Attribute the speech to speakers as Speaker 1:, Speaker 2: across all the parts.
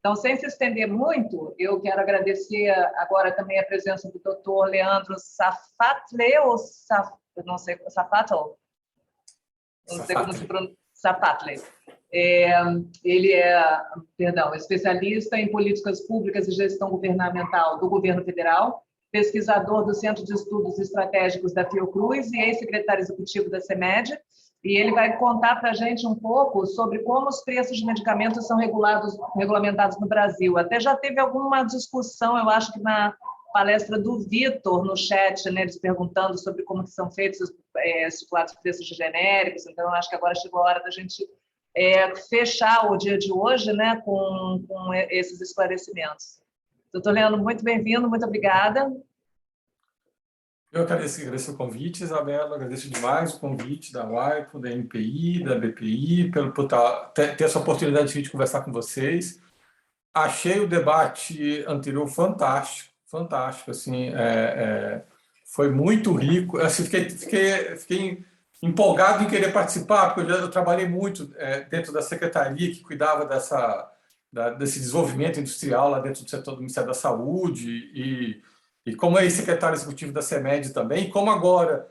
Speaker 1: Então, sem se estender muito, eu quero agradecer agora também a presença do Dr. Leandro Safatle, ou não sei, Safatle? Não sei como se pronuncia. Safatle. Ele é, especialista em políticas públicas e gestão governamental do governo federal, pesquisador do Centro de Estudos Estratégicos da Fiocruz e ex-secretário executivo da CEMED, e ele vai contar para a gente um pouco sobre como os preços de medicamentos são regulamentados no Brasil. Até já teve alguma discussão, eu acho que na palestra do Vitor, no chat, né, eles perguntando sobre como que são feitos os preços de genéricos, então eu acho que agora chegou a hora da gente fechar o dia de hoje, né, com esses esclarecimentos. Doutor Leandro, muito bem-vindo, muito obrigada.
Speaker 2: Eu agradeço o convite, Isabela, agradeço demais o convite da UAIPO, da NPI, da BPI, por ter essa oportunidade de a gente conversar com vocês. Achei o debate anterior fantástico, assim, foi muito rico. Assim, fiquei empolgado em querer participar, porque eu trabalhei muito dentro da secretaria que cuidava desse desenvolvimento industrial lá dentro do setor do Ministério da Saúde e como ex-secretário executivo da CEMED também, e como agora,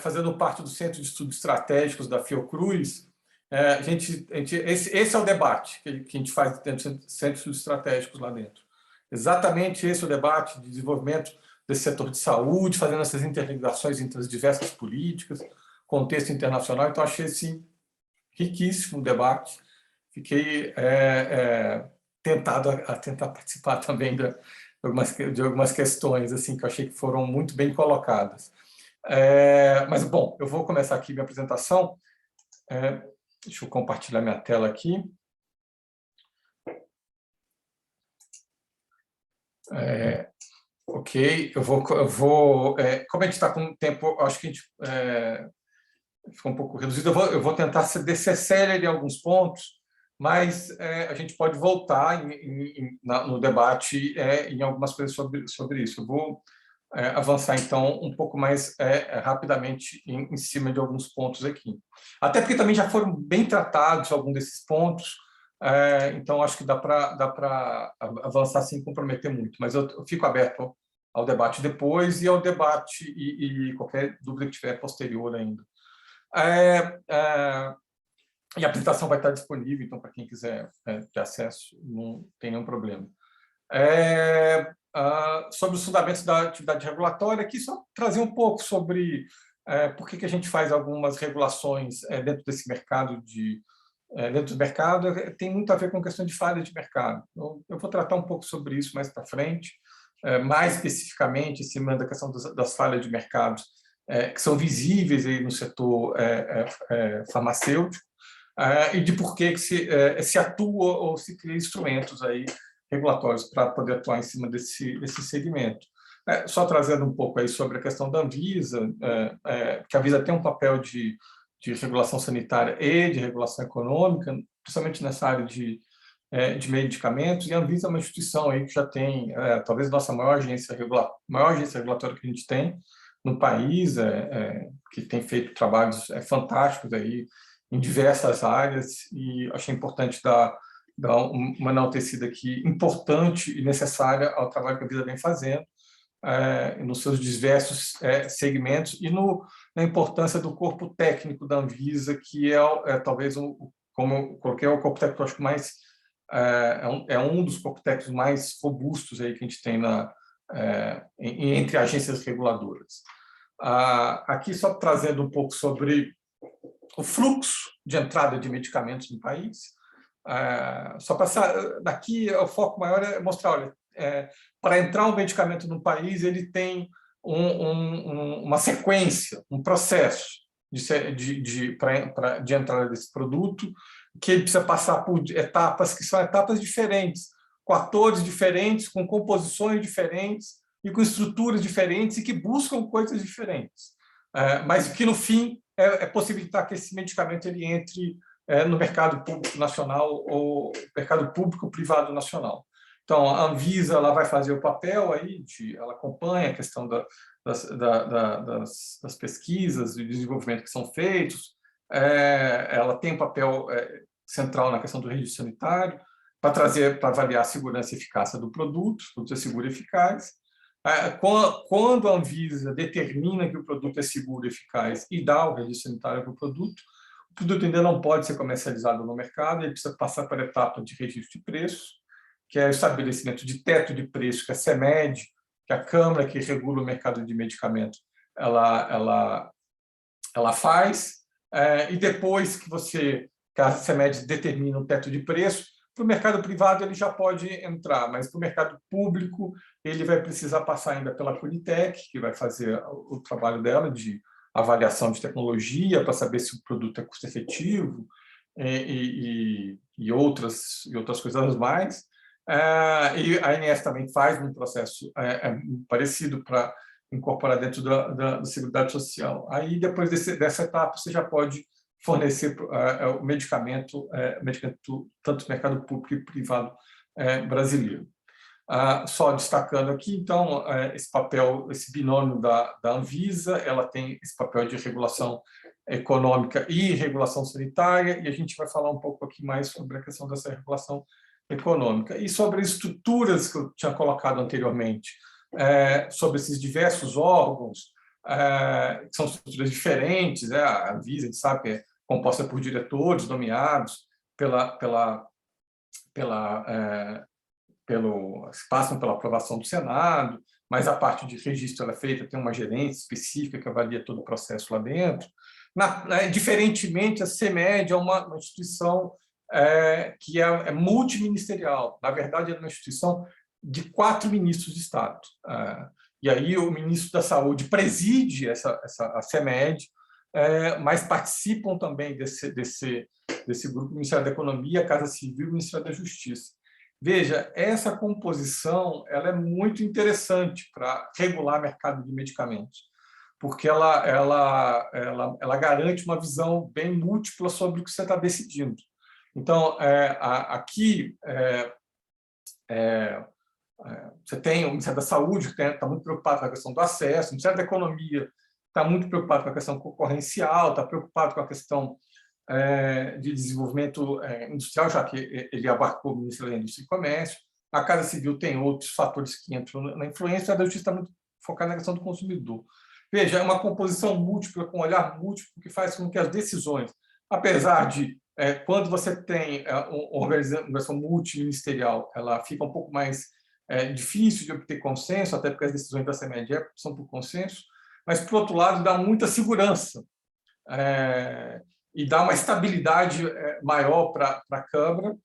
Speaker 2: fazendo parte do Centro de Estudos Estratégicos da Fiocruz, esse é o debate que a gente faz dentro do Centro de Estudos Estratégicos lá dentro. Exatamente esse é o debate de desenvolvimento desse setor de saúde, fazendo essas interligações entre as diversas políticas, contexto internacional. Então, achei assim, riquíssimo o debate. Fiquei tentado a tentar participar também de algumas questões assim, que eu achei que foram muito bem colocadas. Mas, bom, eu vou começar aqui minha apresentação. Deixa eu compartilhar minha tela aqui. Ok, eu vou como a gente está com o tempo, acho que a gente ficou um pouco reduzido, eu vou tentar descer célere em alguns pontos, mas a gente pode voltar no debate em algumas coisas sobre isso. Eu vou avançar, então, um pouco mais rapidamente em cima de alguns pontos aqui. Até porque também já foram bem tratados alguns desses pontos, então acho que dá para avançar sem comprometer muito, mas eu fico aberto ao debate depois e ao debate e qualquer dúvida que tiver posterior ainda. E a apresentação vai estar disponível, então, para quem quiser ter acesso, não tem nenhum problema. Sobre os fundamentos da atividade regulatória, aqui só trazer um pouco sobre por que a gente faz algumas regulações dentro desse mercado dentro do mercado, tem muito a ver com questão de falha de mercado. Eu vou tratar um pouco sobre isso mais para frente, mais especificamente em cima da questão das falhas de mercado, que são visíveis aí no setor farmacêutico, e de por que se atua ou se cria instrumentos aí regulatórios para poder atuar em cima desse segmento. Só trazendo um pouco aí sobre a questão da Anvisa, que a Anvisa tem um papel de regulação sanitária e de regulação econômica, principalmente nessa área de medicamentos, e a Anvisa é uma instituição aí que já tem, talvez, a nossa maior agência regulatória que a gente tem no país, que tem feito trabalhos fantásticos aí em diversas áreas, e achei importante dar uma enaltecida aqui, importante e necessária ao trabalho que a Anvisa vem fazendo, nos seus diversos segmentos, e na importância do corpo técnico da Anvisa, que talvez, como eu coloquei, o corpo técnico, acho que mais um dos corpos técnicos mais robustos aí que a gente tem entre agências reguladoras. Aqui só trazendo um pouco sobre o fluxo de entrada de medicamentos no país. Só passar daqui, o foco maior é mostrar, olha, para entrar um medicamento no país, ele tem uma sequência, um processo de entrada desse produto, que ele precisa passar por etapas que são etapas diferentes, com atores diferentes, com composições diferentes e com estruturas diferentes e que buscam coisas diferentes, mas que no fim possibilitar que esse medicamento ele entre no mercado público nacional ou mercado público-privado nacional. Então, a Anvisa ela vai fazer o papel aí, ela acompanha a questão das pesquisas e desenvolvimento que são feitos, ela tem um papel central na questão do registro sanitário, para avaliar a segurança e eficácia do produto, o produto é seguro e eficaz. Quando a Anvisa determina que o produto é seguro e eficaz e dá o registro sanitário para o produto ainda não pode ser comercializado no mercado, ele precisa passar para a etapa de registro de preço, que é o estabelecimento de teto de preço, que a CEMED, que é a Câmara que regula o mercado de medicamento, ela faz, e depois que a CEMED determina o teto de preço, para o mercado privado ele já pode entrar, mas para o mercado público ele vai precisar passar ainda pela Conitec, que vai fazer o trabalho dela de avaliação de tecnologia para saber se o produto é custo-efetivo e outras coisas mais. E a ANS também faz um processo parecido para incorporar dentro da Seguridade Social. Aí, depois dessa etapa, você já pode fornecer o medicamento tanto no mercado público e privado brasileiro. Só destacando aqui, então, esse papel, esse binômio da Anvisa, ela tem esse papel de regulação econômica e regulação sanitária, e a gente vai falar um pouco aqui mais sobre a questão dessa regulação econômica. E sobre as estruturas que eu tinha colocado anteriormente, sobre esses diversos órgãos, que são estruturas diferentes, a Anvisa, a gente sabe que é composta por diretores nomeados passam pela aprovação do Senado, mas a parte de registro ela é feita, tem uma gerência específica que avalia todo o processo lá dentro. Diferentemente, a CEMED é uma instituição que é multiministerial. Na verdade, é uma instituição de 4 ministros de Estado. E aí o ministro da Saúde preside a CEMED, mas participam também desse grupo, o Ministério da Economia, a Casa Civil e o Ministério da Justiça. Veja, essa composição ela é muito interessante para regular o mercado de medicamentos, porque ela garante uma visão bem múltipla sobre o que você está decidindo. Então, aqui você tem o Ministério da Saúde, que está muito preocupado com a questão do acesso, o Ministério da Economia está muito preocupado com a questão concorrencial, está preocupado com a questão de desenvolvimento industrial, já que ele abarcou o Ministério da Indústria e Comércio. A Casa Civil tem outros fatores que entram na influência, a Justiça está muito focada na questão do consumidor. Veja, é uma composição múltipla, com um olhar múltiplo, que faz com que as decisões, apesar de, quando você tem uma organização multiministerial, ela fica um pouco mais difícil de obter consenso, até porque as decisões da CEMED são por consenso, mas, por outro lado, dá muita segurança e dá uma estabilidade maior para a Câmara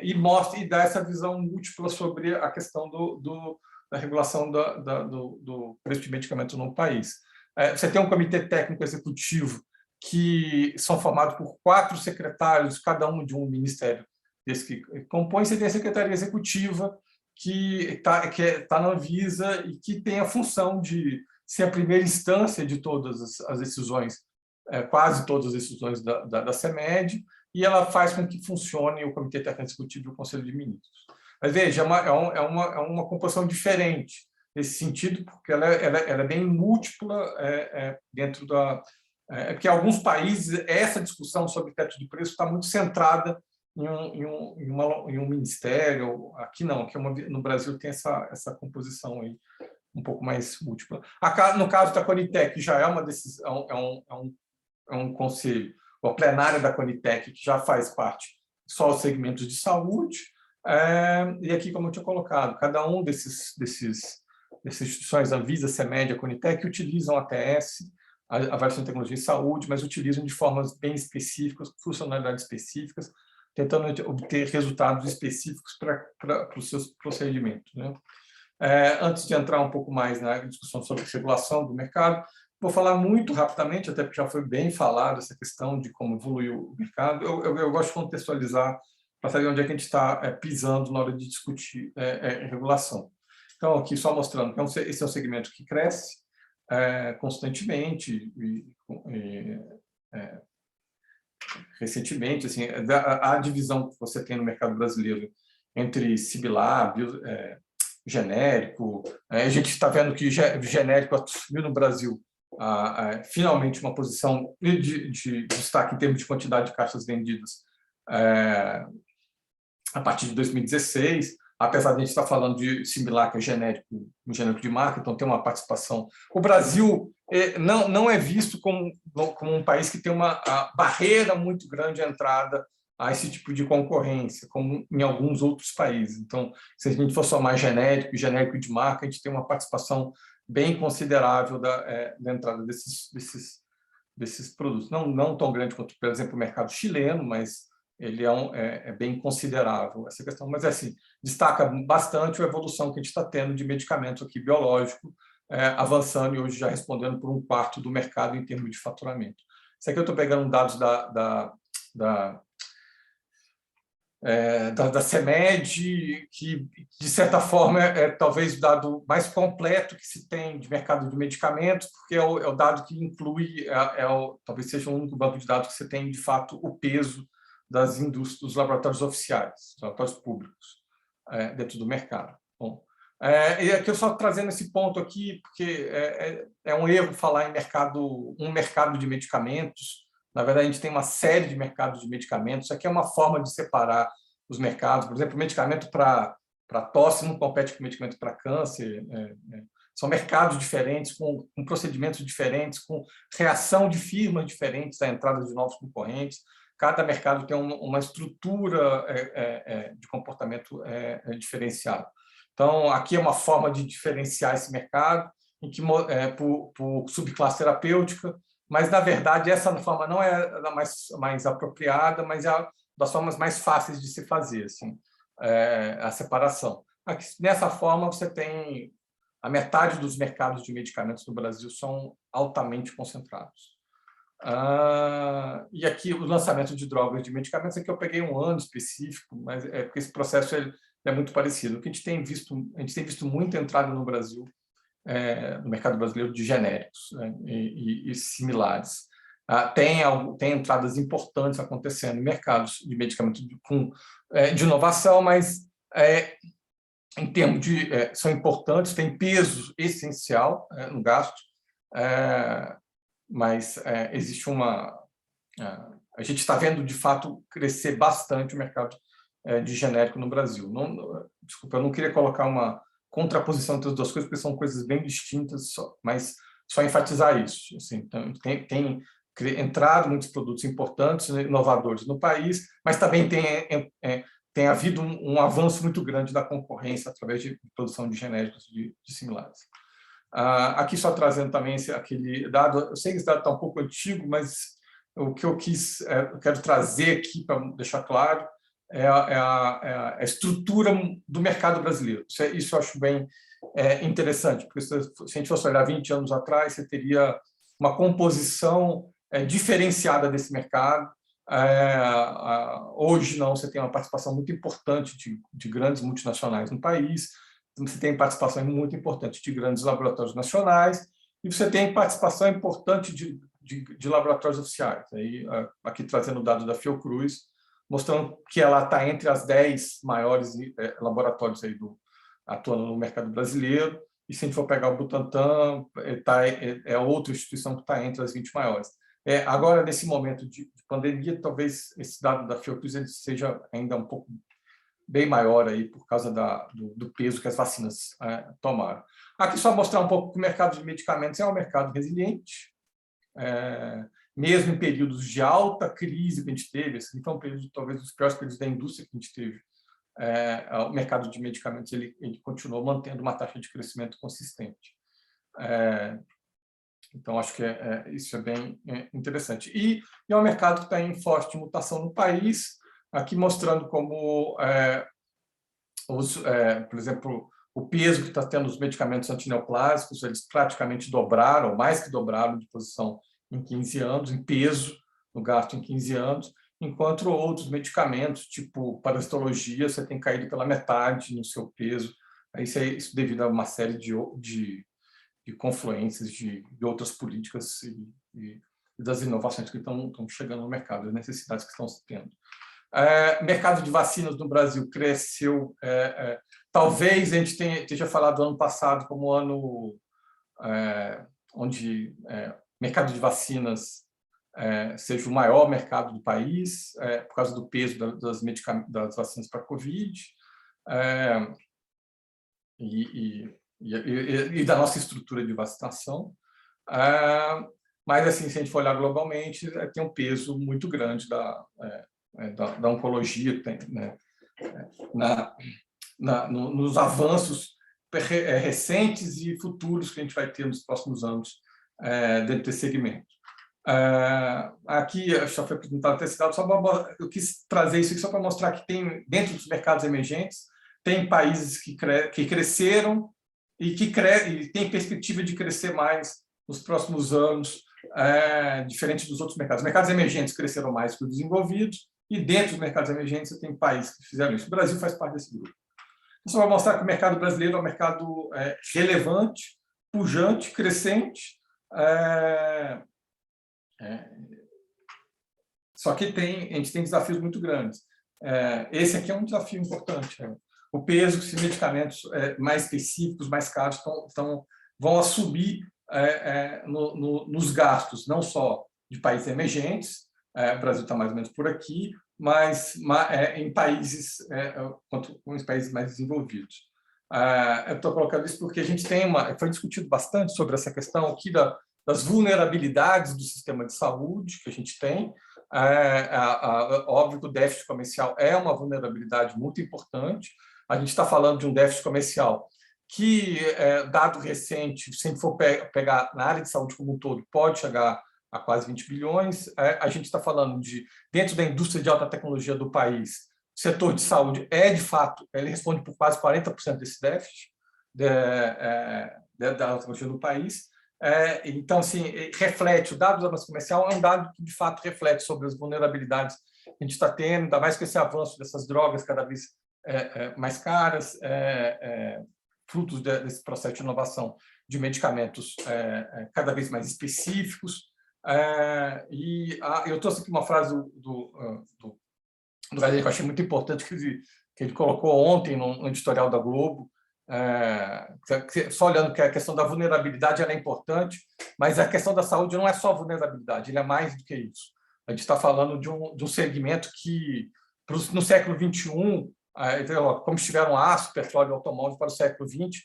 Speaker 2: e dá essa visão múltipla sobre a questão da regulação do preço de medicamento no país. Você tem um comitê técnico executivo que são formados por 4 secretários, cada um de um ministério desse que compõe. Você tem a Secretaria Executiva, que está na Anvisa e que tem a função de ser a primeira instância de todas as decisões, quase todas as decisões da CEMED, e ela faz com que funcione o Comitê Técnico Executivo e o Conselho de Ministros. Mas, veja, é uma composição diferente nesse sentido, porque ela é bem múltipla dentro da... porque em alguns países essa discussão sobre teto de preço está muito centrada em um ministério. Aqui não, aqui no Brasil tem essa composição aí um pouco mais múltipla. No caso da Conitec, já é uma decisão, é um conselho, a plenária da Conitec, que já faz parte só os segmentos de saúde, e aqui, como eu tinha colocado, cada um dessas instituições, Anvisa, CEMED, a Conitec, utilizam a ATS, a avaliação de tecnologia em saúde, mas utilizam de formas bem específicas, funcionalidades específicas, tentando obter resultados específicos para os seus procedimentos, né? Antes de entrar um pouco mais na discussão sobre regulação do mercado, vou falar muito rapidamente, até porque já foi bem falado essa questão de como evoluiu o mercado. Eu gosto de contextualizar para saber onde é que a gente está pisando na hora de discutir regulação. Então, aqui só mostrando que esse é um segmento que cresce constantemente recentemente. Assim, a divisão que você tem no mercado brasileiro entre similar, genérico, a gente está vendo que genérico assumiu no Brasil finalmente uma posição de destaque em termos de quantidade de caixas vendidas a partir de 2016, apesar de a gente estar falando de similar, que é um genérico de marca, então tem uma participação. O Brasil não é visto como um país que tem uma barreira muito grande à entrada a esse tipo de concorrência, como em alguns outros países. Então, se a gente for somar genérico de marca, a gente tem uma participação bem considerável da entrada desses produtos. Não tão grande quanto, por exemplo, o mercado chileno, mas ele é bem considerável essa questão. Mas, assim, destaca bastante a evolução que a gente está tendo de medicamento aqui biológico, avançando e hoje já respondendo por 1/4 do mercado em termos de faturamento. Isso aqui eu estou pegando dados da CEMED, que, de certa forma, talvez o dado mais completo que se tem de mercado de medicamentos, porque é o dado que inclui, talvez seja o único banco de dados que você tem, de fato, o peso das indústrias, dos laboratórios oficiais, dos laboratórios públicos, dentro do mercado. Bom, e aqui eu só trazendo esse ponto aqui, porque é um erro falar em mercado de medicamentos. Na verdade, a gente tem uma série de mercados de medicamentos. Isso aqui é uma forma de separar os mercados. Por exemplo, o medicamento para tosse não compete com o medicamento para câncer. São mercados diferentes, com procedimentos diferentes, com reação de firmas diferentes à entrada de novos concorrentes. Cada mercado tem uma estrutura de comportamento diferenciado. Então, aqui é uma forma de diferenciar esse mercado, em que, por subclasse terapêutica, mas, na verdade, essa forma não é a mais apropriada, mas é das formas mais fáceis de se fazer, assim, a separação. Aqui, nessa forma, você tem a metade dos mercados de medicamentos no Brasil são altamente concentrados. E aqui, o lançamento de drogas de medicamentos, aqui eu peguei um ano específico, mas porque esse processo é muito parecido. O que a gente tem visto muita entrada no Brasil, no mercado brasileiro, de genéricos, né, e similares. Tem entradas importantes acontecendo em mercados de medicamentos de inovação, mas em termos de são importantes, têm peso essencial no gasto, mas existe a gente está vendo, de fato, crescer bastante o mercado de genérico no Brasil. Desculpa, eu não queria colocar uma contraposição entre as duas coisas, porque são coisas bem distintas, mas só enfatizar isso. Assim, então, tem entrado muitos produtos importantes, inovadores no país, mas também tem havido um avanço muito grande da concorrência através de produção de genéricos de similares. Aqui só trazendo também aquele dado, eu sei que esse dado está um pouco antigo, mas o que eu quero trazer aqui para deixar claro é a estrutura do mercado brasileiro. Isso eu acho bem interessante, porque se a gente fosse olhar 20 anos atrás, você teria uma composição diferenciada desse mercado. Hoje não, você tem uma participação muito importante de grandes multinacionais no país, você tem participação muito importante de grandes laboratórios nacionais e você tem participação importante de laboratórios oficiais. Aí, aqui trazendo o dado da Fiocruz, mostrando que ela está entre as 10 maiores laboratórios aí atuando no mercado brasileiro, e se a gente for pegar o Butantan, é outra instituição que está entre as 20 maiores. Agora, nesse momento de pandemia, talvez esse dado da Fiocruz ele seja ainda um pouco bem maior aí por causa do peso que as vacinas tomaram. Aqui só mostrar um pouco que o mercado de medicamentos é um mercado resiliente, mesmo em períodos de alta crise que a gente teve, esse foi um período, talvez, dos piores períodos da indústria que a gente teve, o mercado de medicamentos ele continuou mantendo uma taxa de crescimento consistente. Então, acho que isso é bem interessante. E é um mercado que está em forte mutação no país, aqui mostrando como, por exemplo, o peso que está tendo os medicamentos antineoplásicos, eles praticamente dobraram, mais que dobraram de posição em 15 anos, em peso, no gasto em 15 anos, enquanto outros medicamentos, tipo parasitologia, você tem caído pela metade no seu peso. Isso devido a uma série de confluências de outras políticas e das inovações que estão chegando no mercado, as necessidades que estão se tendo. Mercado de vacinas no Brasil cresceu. Talvez a gente esteja falado do ano passado como ano onde mercado de vacinas seja o maior mercado do país, por causa do peso das vacinas para a Covid, e da nossa estrutura de vacinação. Mas, assim, se a gente for olhar globalmente, tem um peso muito grande da oncologia, tem, né, nos avanços recentes e futuros que a gente vai ter nos próximos anos dentro desse segmento. Aqui já foi apresentado esse dado, eu quis trazer isso aqui só para mostrar que tem, dentro dos mercados emergentes, tem países que cresceram e que têm perspectiva de crescer mais nos próximos anos, diferente dos outros mercados. Os mercados emergentes cresceram mais que os desenvolvidos, e dentro dos mercados emergentes tem países que fizeram isso. O Brasil faz parte desse grupo. Só vai mostrar que o mercado brasileiro é um mercado relevante, pujante, crescente, só que a gente tem desafios muito grandes. Esse aqui é um desafio importante. O peso que esses medicamentos mais específicos, mais caros, vão assumir nos gastos, não só de países emergentes, o Brasil está mais ou menos por aqui, mas em países, quanto os países mais desenvolvidos. Eu estou colocando isso porque a gente foi discutido bastante sobre essa questão aqui das vulnerabilidades do sistema de saúde que a gente tem. Óbvio que o déficit comercial é uma vulnerabilidade muito importante. A gente está falando de um déficit comercial que, dado recente, se a gente for pegar na área de saúde como um todo, pode chegar a quase 20 bilhões. A gente está falando dentro da indústria de alta tecnologia do país, o setor de saúde de fato, ele responde por quase 40% desse déficit da alta tecnologia do país. Então, assim, reflete, o dado do avanço comercial é um dado que, de fato, reflete sobre as vulnerabilidades que a gente está tendo, ainda mais com esse avanço dessas drogas cada vez mais caras, frutos desse processo de inovação de medicamentos cada vez mais específicos. Eu trouxe aqui uma frase do Galileu que eu achei muito importante, que ele colocou ontem no editorial da Globo, só olhando que a questão da vulnerabilidade ela é importante, mas a questão da saúde não é só vulnerabilidade, ele é mais do que isso. A gente está falando de um segmento que, no século XXI, como estiveram aço, petróleo e automóvel para o século XX,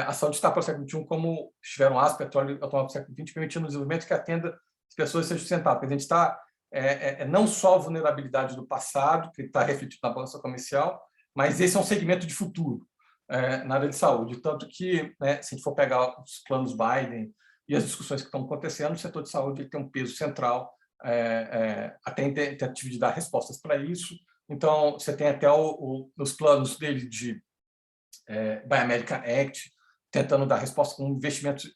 Speaker 2: a saúde está para o século XXI como estiveram aço, petróleo e automóvel para o século XX, permitindo um desenvolvimento que atenda as pessoas sejam sustentáveis. A gente está não só a vulnerabilidade do passado, que está refletido na balança comercial, mas esse é um segmento de futuro na área de saúde. Tanto que, se a gente for pegar os planos Biden e as discussões que estão acontecendo, o setor de saúde ele tem um peso central, até em tentativa de dar respostas para isso. Então, você tem até nos planos dele de Buy American Act, tentando dar resposta com investimentos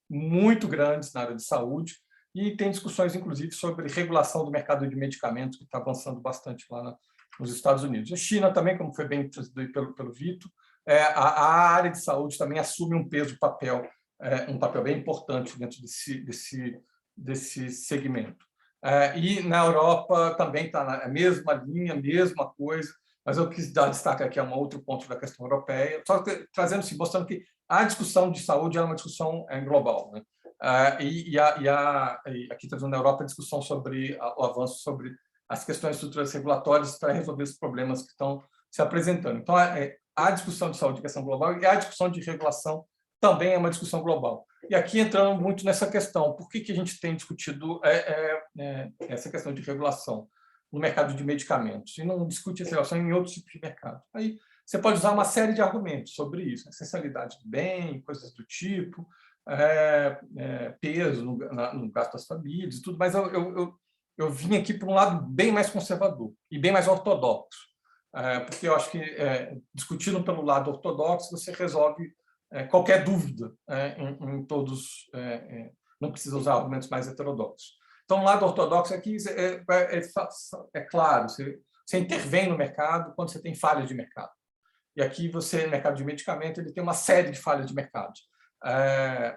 Speaker 2: muito grandes na área de saúde, e tem discussões, inclusive, sobre regulação do mercado de medicamentos, que está avançando bastante lá nos Estados Unidos. A China também, como foi bem trazido pelo Vitor, a área de saúde também assume um papel bem importante dentro desse segmento. E na Europa também está na mesma linha, mesma coisa, mas eu quis dar destaque aqui a um outro ponto da questão europeia, só trazendo, mostrando que a discussão de saúde é uma discussão global, né? Aqui trazendo na Europa a discussão sobre o avanço sobre as questões estruturais regulatórias para resolver os problemas que estão se apresentando. Então, a discussão de saúde é questão global e a discussão de regulação também é uma discussão global. E aqui entrando muito nessa questão, por que a gente tem discutido essa questão de regulação no mercado de medicamentos e não discute essa relação em outros tipos de mercado? Aí você pode usar uma série de argumentos sobre isso, essencialidade do bem, coisas do tipo, peso no gasto das famílias e tudo, mas eu vim aqui para um lado bem mais conservador e bem mais ortodoxo, porque eu acho que discutindo pelo lado ortodoxo você resolve qualquer dúvida em todos, não precisa usar argumentos mais heterodoxos. Então, o lado ortodoxo aqui é claro, você intervém no mercado quando você tem falhas de mercado. E aqui no mercado de medicamento, ele tem uma série de falhas de mercado.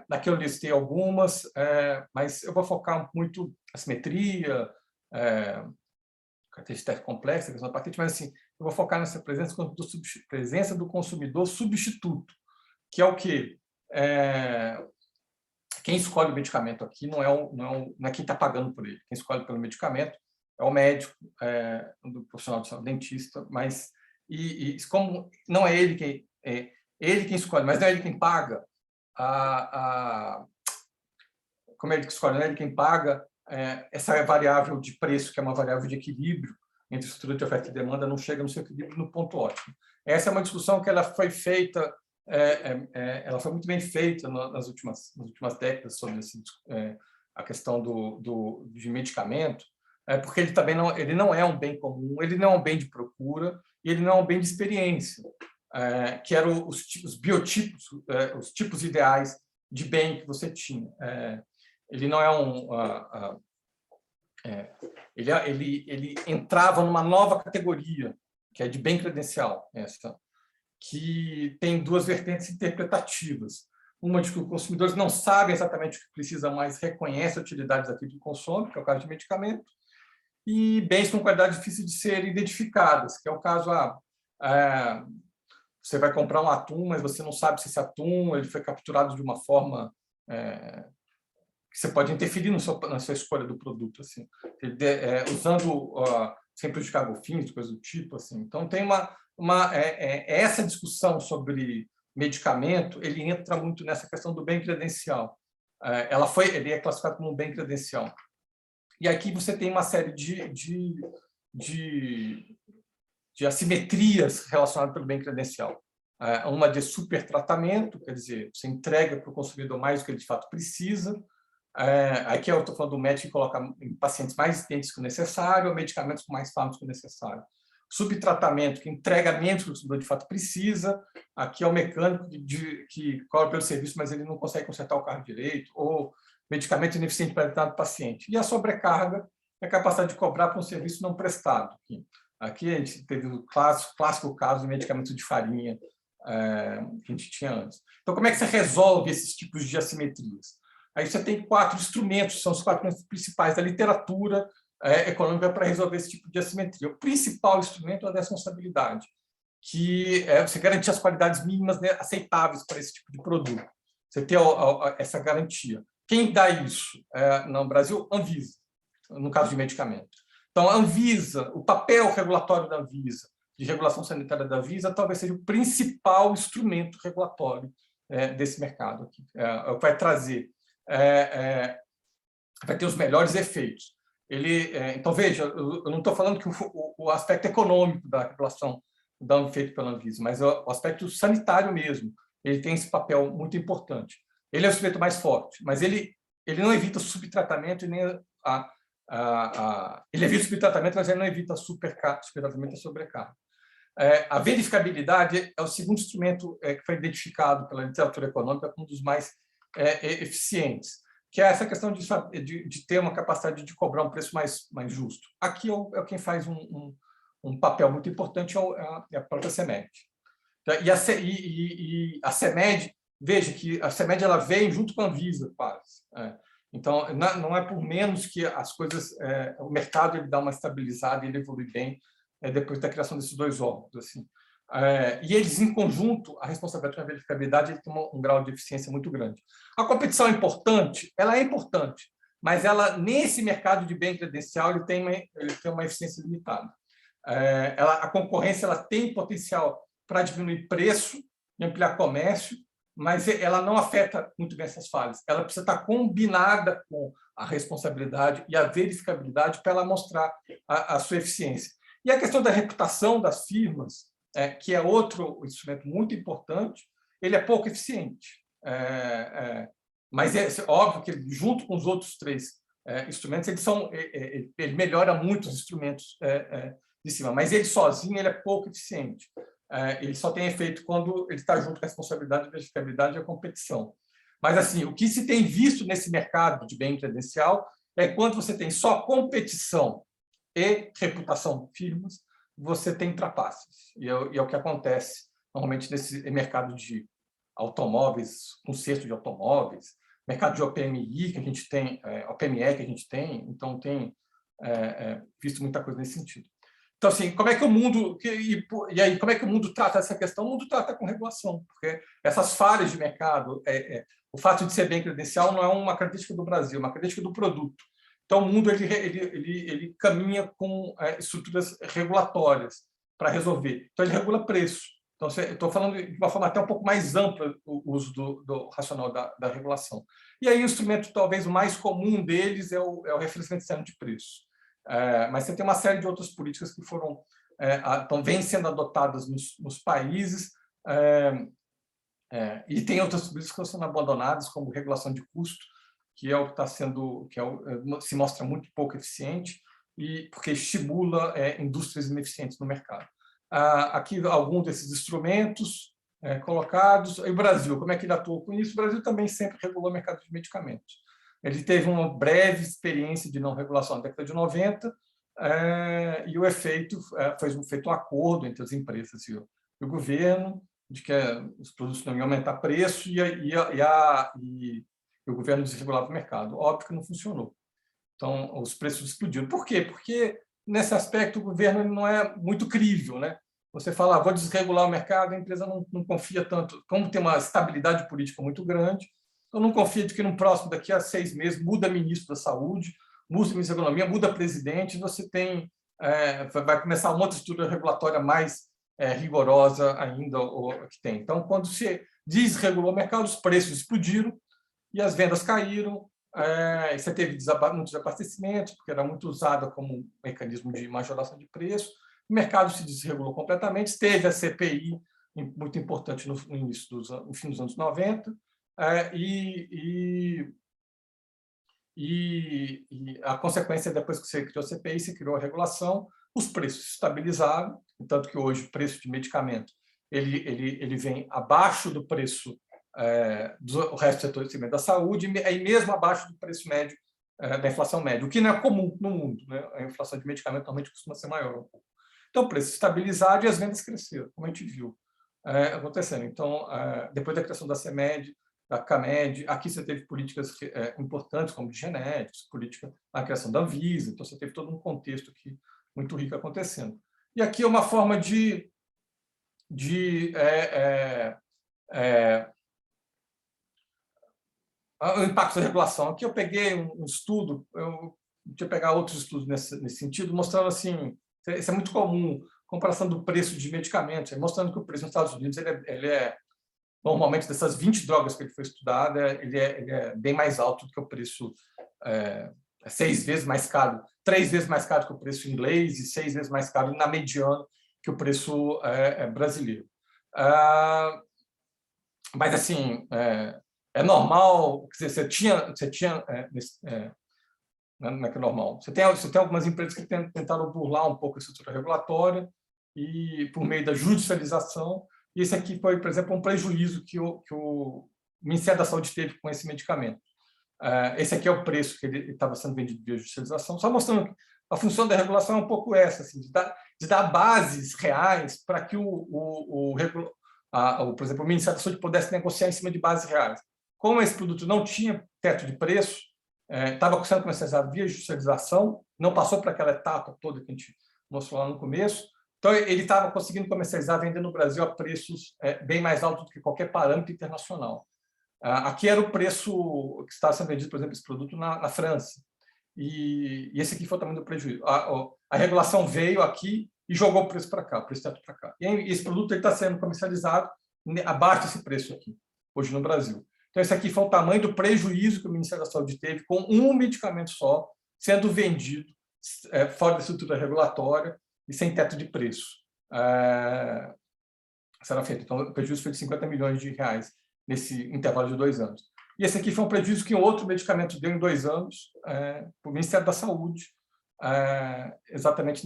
Speaker 2: Aqui eu listei algumas, mas eu vou focar muito assimetria, característica complexa, questão da patente, mas assim, eu vou focar nessa presença do consumidor substituto, que é o quê? quem escolhe o medicamento aqui não é quem está pagando por ele. Quem escolhe pelo medicamento é o médico, do profissional de saúde, dentista, mas como não é ele quem escolhe, mas não é ele quem paga, como é ele que escolhe, não é ele quem paga, essa variável de preço, que é uma variável de equilíbrio entre estrutura de oferta e demanda, não chega no seu equilíbrio no ponto ótimo. Essa é uma discussão que ela foi feita, ela foi muito bem feita nas últimas décadas sobre a questão de medicamento, porque ele também ele não é um bem comum, ele não é um bem de procura e ele não é um bem de experiência, que eram os biotipos, os tipos ideais de bem que você tinha. Ele não é ele entrava numa nova categoria, que é de bem credencial, que tem duas vertentes interpretativas. Uma de que os consumidores não sabem exatamente o que precisa, mas reconhece a utilidade daquilo que consome, que é o caso de medicamento, e bens com qualidade difícil de serem identificadas, que é o caso, você vai comprar um atum, mas você não sabe se esse atum ele foi capturado de uma forma que você pode interferir na sua escolha do produto, assim, usando sem prejudicar golfinhos, coisas do tipo, assim. Então tem essa discussão sobre medicamento, ele entra muito nessa questão do bem credencial. Ele é classificado como um bem credencial. E aqui você tem uma série de assimetrias relacionadas pelo bem credencial. Uma de supertratamento, quer dizer, você entrega para o consumidor mais do que ele de fato precisa. Aqui eu estou falando do médico que coloca em pacientes mais exigentes que o necessário, ou medicamentos com mais fármacos que o necessário. Subtratamento, que entrega menos que o consumidor de fato precisa. Aqui é o mecânico que cobra pelo serviço, mas ele não consegue consertar o carro direito, ou medicamento ineficiente para determinado paciente. E a sobrecarga é a capacidade de cobrar por um serviço não prestado. Aqui a gente teve o clássico caso de medicamento de farinha que a gente tinha antes. Então, como é que você resolve esses tipos de assimetrias? Aí você tem 4 instrumentos, são os 4 instrumentos principais da literatura econômica para resolver esse tipo de assimetria. O principal instrumento é a responsabilidade, que é você garantir as qualidades mínimas, né, aceitáveis para esse tipo de produto. Você tem essa garantia. Quem dá isso no Brasil? Anvisa, no caso de medicamento. Então, a Anvisa, o papel regulatório da Anvisa, de regulação sanitária da Anvisa, talvez seja o principal instrumento regulatório desse mercado aqui. Vai trazer, vai ter os melhores efeitos. Então, veja, eu não estou falando que o aspecto econômico da regulação feito pela Anvisa, mas o aspecto sanitário mesmo, ele tem esse papel muito importante. Ele é o instrumento mais forte, mas ele não evita o subtratamento e nem ele evita o subtratamento, mas ele não evita o subtratamento e a sobrecarga. A verificabilidade é o segundo instrumento que foi identificado pela literatura econômica como um dos mais eficientes, que é essa questão de ter uma capacidade de cobrar um preço mais justo. Aqui quem faz um papel muito importante é a própria CEMED. E a CEMED, veja que a CEMED ela vem junto com a Anvisa, quase. Então, não é por menos que as coisas, o mercado ele dá uma estabilizada e ele evolui bem depois da criação desses 2 órgãos. Assim. E eles, em conjunto, a responsabilidade pela verificabilidade ele tem um grau de eficiência muito grande. A competição é importante? Ela é importante, mas ela, nesse mercado de bem credencial, ele tem uma eficiência limitada. A concorrência ela tem potencial para diminuir preço e ampliar comércio, mas ela não afeta muito bem essas falhas. Ela precisa estar combinada com a responsabilidade e a verificabilidade para ela mostrar a sua eficiência. E a questão da reputação das firmas, que é outro instrumento muito importante, ele é pouco eficiente. Mas é óbvio que, junto com os outros 3 instrumentos, ele melhora muito os instrumentos de cima, mas ele sozinho ele é pouco eficiente. Ele só tem efeito quando ele está junto com a responsabilidade, a verificabilidade e a competição. Mas, assim, o que se tem visto nesse mercado de bem credencial é quando você tem só competição e reputação de firmas, você tem trapasses. E é o que acontece normalmente nesse mercado de automóveis, conserto de automóveis, mercado de OPMI que a gente tem, OPME que a gente tem, então tem visto muita coisa nesse sentido. Então, assim, como é que o mundo e aí como é que o mundo trata essa questão? O mundo trata com regulação, porque essas falhas de mercado, o fato de ser bem credencial não é uma característica do Brasil, é uma característica do produto. Então, o mundo ele caminha com estruturas regulatórias para resolver. Então, ele regula preço. Então, estou falando de uma forma até um pouco mais ampla o uso do racional da regulação. E aí, o instrumento talvez o mais comum deles é o referenciamento externo de preço. Mas você tem uma série de outras políticas que vêm sendo adotadas nos países, e tem outras políticas que estão sendo abandonadas, como regulação de custo, que é o que está sendo, se mostra muito pouco eficiente, porque estimula indústrias ineficientes no mercado. Aqui alguns desses instrumentos colocados. E o Brasil, como é que ele atuou com isso? O Brasil também sempre regulou o mercado de medicamentos. Ele teve uma breve experiência de não regulação na década de 90, e o efeito foi feito um acordo entre as empresas e o governo, de que os produtos não iam aumentar preço e o governo desregulava o mercado. Óbvio que não funcionou. Então, os preços explodiram. Por quê? Porque, nesse aspecto, o governo não é muito crível, né? Você fala, vou desregular o mercado, a empresa não confia tanto. Como tem uma estabilidade política muito grande, eu não confio de que no próximo, daqui a 6 meses, muda ministro da Saúde, muda ministro da Economia, muda presidente, você vai começar uma outra estrutura regulatória mais rigorosa ainda que tem. Então, quando se desregulou o mercado, os preços explodiram e as vendas caíram. Você teve muitos desabastecimentos, porque era muito usada como mecanismo de majoração de preço. O mercado se desregulou completamente. Teve a CPI, muito importante no fim dos anos 90, e a consequência, depois que você criou a CPI, você criou a regulação, os preços se estabilizaram, tanto que hoje o preço de medicamento ele vem abaixo do preço do resto do setor de segmento da saúde, e mesmo abaixo do preço médio, da inflação média, o que não é comum no mundo, né? A inflação de medicamento normalmente costuma ser maior um pouco. Então, o preço estabilizado e as vendas cresceram, como a gente viu acontecendo. Então, depois da criação da CMED, da CAMED, aqui você teve políticas importantes, como de genéticos, política na criação da Anvisa, então você teve todo um contexto aqui muito rico acontecendo. E aqui é uma forma de o impacto da regulação. Aqui eu peguei um estudo, eu tinha pegar outros estudos nesse sentido, mostrando assim, isso é muito comum, comparação do preço de medicamentos, mostrando que o preço nos Estados Unidos ele é normalmente dessas 20 drogas que ele foi estudado, ele é bem mais alto do que o preço, 6 vezes mais caro, 3 vezes mais caro que o preço inglês e 6 vezes mais caro na mediana que o preço brasileiro. Mas assim, é normal, quer dizer, você tinha não é que é normal. Você tem algumas empresas que tentaram burlar um pouco a estrutura regulatória e por meio da judicialização. E esse aqui foi, por exemplo, um prejuízo que o Ministério da Saúde teve com esse medicamento. Esse aqui é o preço que ele estava sendo vendido via judicialização, só mostrando que a função da regulação é um pouco essa, assim, de dar bases reais para que por exemplo, o Ministério da Saúde pudesse negociar em cima de bases reais. Como esse produto não tinha teto de preço, estava sendo comercializado via judicialização, não passou para aquela etapa toda que a gente mostrou lá no começo, então ele estava conseguindo comercializar, vendendo no Brasil a preços bem mais altos do que qualquer parâmetro internacional. Aqui era o preço que estava sendo vendido, por exemplo, esse produto na França. E esse aqui foi o tamanho do prejuízo. A regulação veio aqui e jogou o preço para cá, o preço teto para cá. E esse produto está sendo comercializado abaixo desse preço aqui, hoje no Brasil. Então, esse aqui foi o tamanho do prejuízo que o Ministério da Saúde teve com um medicamento só sendo vendido fora da estrutura regulatória e sem teto de preço. Será feito. Então, o prejuízo foi de 50 milhões de reais nesse intervalo de 2 anos. E esse aqui foi um prejuízo que outro medicamento deu em 2 anos para o Ministério da Saúde, exatamente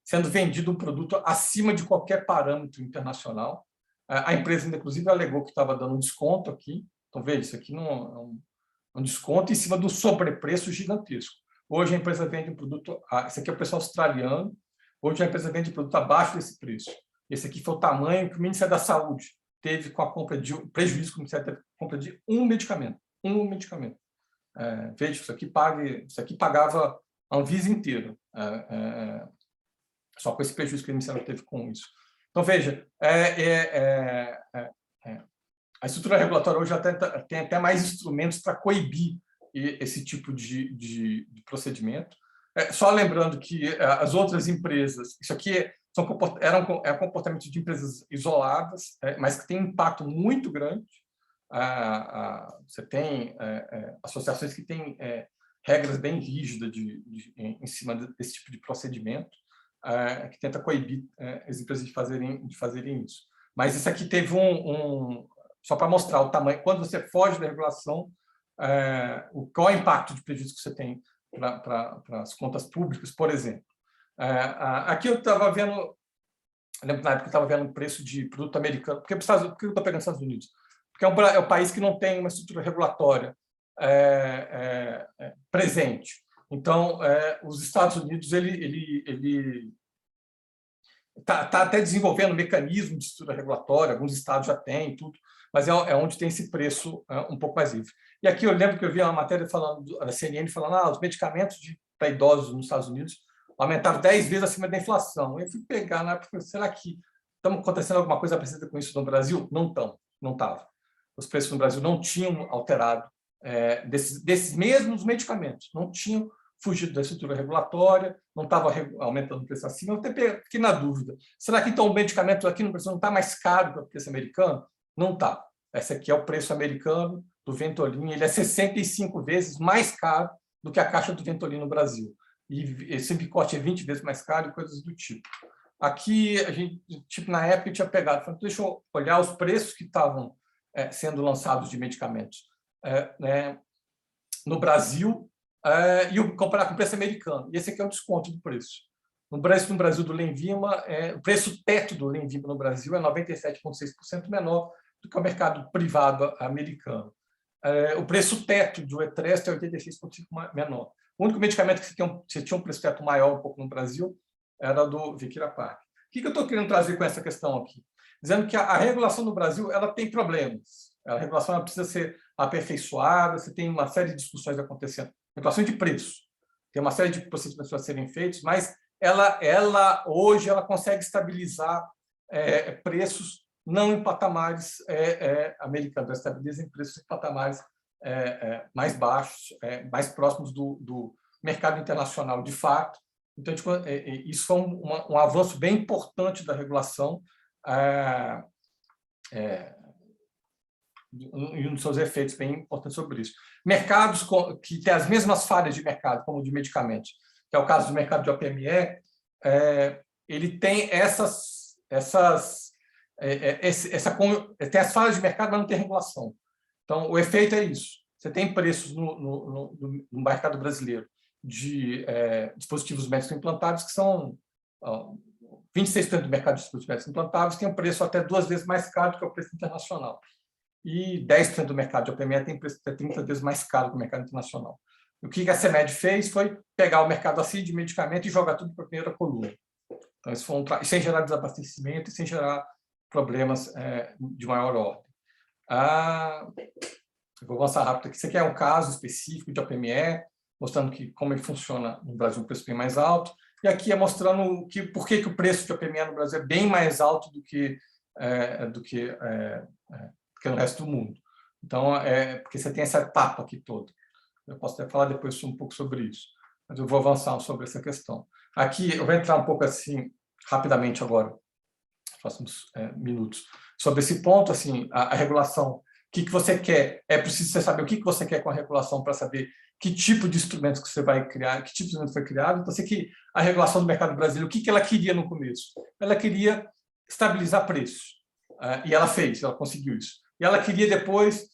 Speaker 2: sendo vendido um produto acima de qualquer parâmetro internacional. A empresa, inclusive, alegou que estava dando um desconto aqui. Então, veja, isso aqui não é um desconto em cima do sobrepreço gigantesco. Hoje a empresa vende um produto, esse aqui é o preço australiano, hoje a empresa vende um produto abaixo desse preço. Esse aqui foi o tamanho que o Ministério da Saúde teve com a compra de prejuízo, que o Ministério teve com a compra de um medicamento. Veja, isso aqui pagava a Anvisa inteira. só com esse prejuízo que a emissora teve com isso. Então, veja, a estrutura regulatória hoje tem até mais instrumentos para coibir esse tipo de procedimento. Só lembrando que as outras empresas, isso aqui é comportamento de empresas isoladas, mas que tem um impacto muito grande. Você tem associações que têm regras bem rígidas em cima desse tipo de procedimento, que tenta coibir as empresas de fazerem isso. Mas isso aqui teve só para mostrar o tamanho, quando você foge da regulação, qual é o impacto de prejuízo que você tem para as contas públicas, por exemplo. Aqui eu estava vendo, lembro na época eu estava vendo o preço de produto americano, por que eu estou pegando os Estados Unidos? Porque é um país que não tem uma estrutura regulatória presente. Então, os Estados Unidos ele está até desenvolvendo um mecanismo de estrutura regulatória, alguns estados já têm tudo, mas é onde tem esse preço um pouco mais livre. E aqui eu lembro que eu vi uma matéria da CNN falando os medicamentos para idosos nos Estados Unidos aumentaram 10 vezes acima da inflação. Eu fui pegar na época, será que estamos acontecendo alguma coisa parecida com isso no Brasil? Não estava. Os preços no Brasil não tinham alterado desses mesmos medicamentos, não tinham fugido da estrutura regulatória, não estava aumentando o preço acima. Eu até fiquei na dúvida. Será que então o medicamento aqui no Brasil não está mais caro que o preço americano? Não está. Esse aqui é o preço americano do Ventolin, ele é 65 vezes mais caro do que a caixa do Ventolin no Brasil. E esse Symbicort é 20 vezes mais caro e coisas do tipo. Aqui, a gente, na época, tinha pegado, falando, deixa eu olhar os preços que estavam sendo lançados de medicamentos no Brasil e comparar com o preço americano. E esse aqui é o desconto do preço. No Brasil do Lenvima, o preço teto do Lenvima no Brasil é 97,6% menor do que o mercado privado americano. O preço teto do Etrest é 86,5% menor. O único medicamento que você tinha um preço teto maior um pouco no Brasil era do Viquirapar. O que eu estou querendo trazer com essa questão aqui? Dizendo que a regulação no Brasil ela tem problemas. A regulação ela precisa ser aperfeiçoada, você tem uma série de discussões acontecendo. Regulação de preço. Tem uma série de procedimentos a serem feitos, mas hoje ela consegue estabilizar preços não em patamares americanos, estabiliza em preços em patamares mais baixos, mais próximos do mercado internacional, de fato. Então, isso foi um avanço bem importante da regulação e um dos seus efeitos bem importantes sobre isso. Mercados que têm as mesmas falhas de mercado, como o de medicamentos, que é o caso do mercado de OPME, ele tem tem as falhas de mercado, mas não tem regulação. Então, o efeito é isso. Você tem preços no mercado brasileiro de dispositivos médicos implantáveis que são 26% do mercado de dispositivos médicos implantáveis tem um preço até 2 vezes mais caro do que o preço internacional. E 10% do mercado de OPME tem preço até 30 vezes mais caro que o mercado internacional. O que a CEMED fez foi pegar o mercado assim de medicamento e jogar tudo para a primeira coluna. Então, isso foi sem gerar desabastecimento e sem gerar problemas de maior ordem. Eu vou avançar rápido aqui. Isso aqui é um caso específico de OPME, mostrando como ele funciona no Brasil, um preço bem mais alto. E aqui é mostrando por que o preço de OPME no Brasil é bem mais alto do que no resto do mundo. Então, porque você tem essa etapa aqui toda. Eu posso até falar depois um pouco sobre isso, mas eu vou avançar sobre essa questão. Aqui, eu vou entrar um pouco assim, rapidamente agora, nos próximos minutos, sobre esse ponto, assim, a regulação. O que você quer? É preciso você saber o que você quer com a regulação para saber que tipo de instrumentos que você vai criar, que tipo de instrumento foi criado. Então, sei que a regulação do mercado brasileiro, o que ela queria no começo? Ela queria estabilizar preços. E ela fez, ela conseguiu isso. E ela queria depois